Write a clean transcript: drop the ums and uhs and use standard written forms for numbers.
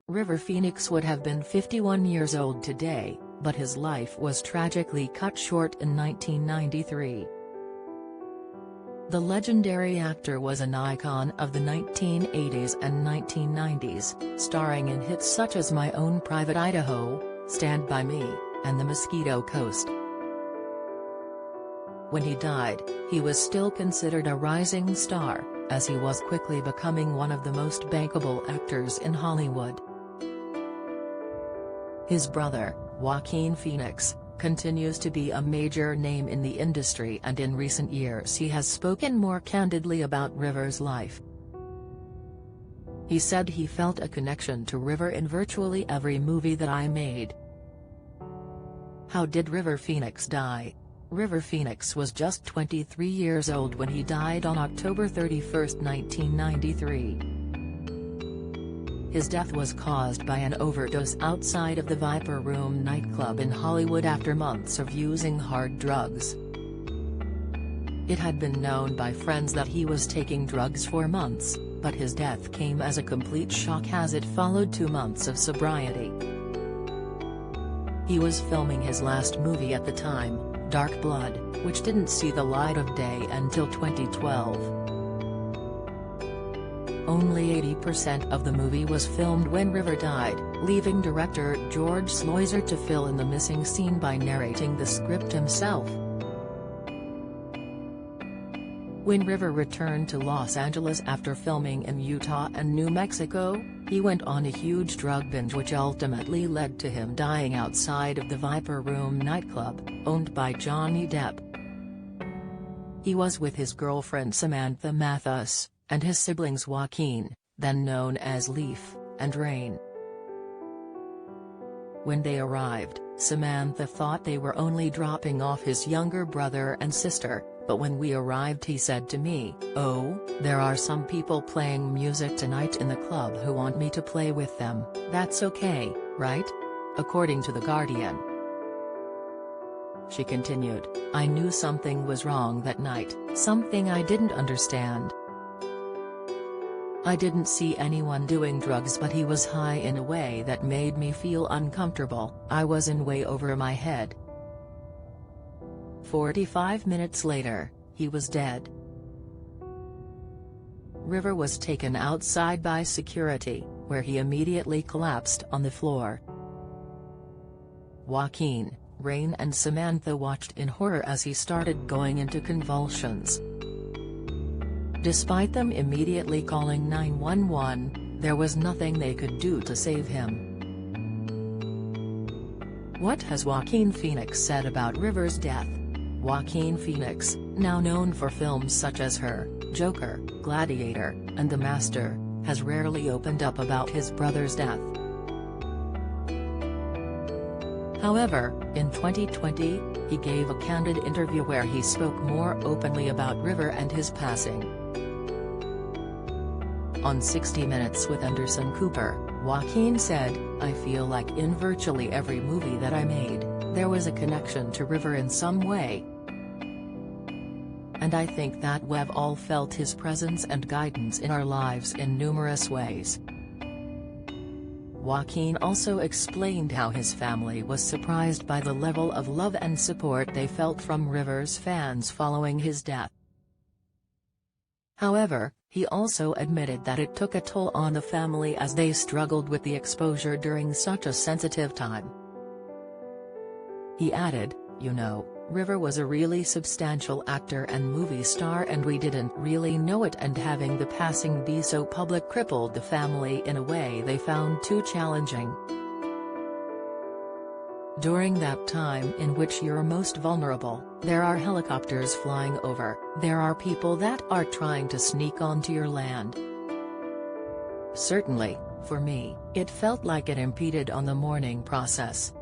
River Phoenix would have been 51 years old today, but his life was tragically cut short in 1993. The legendary actor was an icon of the 1980s and 1990s, starring in hits such as My Own Private Idaho, Stand By Me, and The Mosquito Coast. When he died, he was still considered a rising star, as he was quickly becoming one of the most bankable actors in Hollywood. His brother, Joaquin Phoenix, continues to be a major name in the industry, and in recent years he has spoken more candidly about River's life. He said he felt a connection to River in virtually every movie that I made. How did River Phoenix die? River Phoenix was just 23 years old when he died on October 31, 1993. His death was caused by an overdose outside of the Viper Room nightclub in Hollywood after months of using hard drugs. It had been known by friends that he was taking drugs for months, but his death came as a complete shock as it followed 2 months of sobriety. He was filming his last movie at the time, Dark Blood, which didn't see the light of day until 2012. Only 80% of the movie was filmed when River died, leaving director George Sluizer to fill in the missing scene by narrating the script himself. When River returned to Los Angeles after filming in Utah and New Mexico, he went on a huge drug binge which ultimately led to him dying outside of the Viper Room nightclub, owned by Johnny Depp. He was with his girlfriend Samantha Mathis, and his siblings Joaquin, then known as Leaf, and Rain. When they arrived, Samantha thought they were only dropping off his younger brother and sister, but when we arrived he said to me, "Oh, there are some people playing music tonight in the club who want me to play with them. That's okay, right?" According to The Guardian. She continued, "I knew something was wrong that night, something I didn't understand. I didn't see anyone doing drugs, but he was high in a way that made me feel uncomfortable. I was in way over my head." 45 minutes later, he was dead. River was taken outside by security, where he immediately collapsed on the floor. Joaquin, Rain and Samantha watched in horror as he started going into convulsions. Despite them immediately calling 911, there was nothing they could do to save him. What has Joaquin Phoenix said about River's death? Joaquin Phoenix, now known for films such as Her, Joker, Gladiator, and The Master, has rarely opened up about his brother's death. However, in 2020, he gave a candid interview where he spoke more openly about River and his passing. On 60 Minutes with Anderson Cooper, Joaquin said, "I feel like in virtually every movie that I made, there was a connection to River in some way. And I think that we've all felt his presence and guidance in our lives in numerous ways." Joaquin also explained how his family was surprised by the level of love and support they felt from River's fans following his death. However, he also admitted that it took a toll on the family as they struggled with the exposure during such a sensitive time. He added, "You know, River was a really substantial actor and movie star and we didn't really know it, and having the passing be so public crippled the family in a way they found too challenging. During that time in which you're most vulnerable, there are helicopters flying over, there are people that are trying to sneak onto your land. Certainly, for me, it felt like it impeded on the mourning process.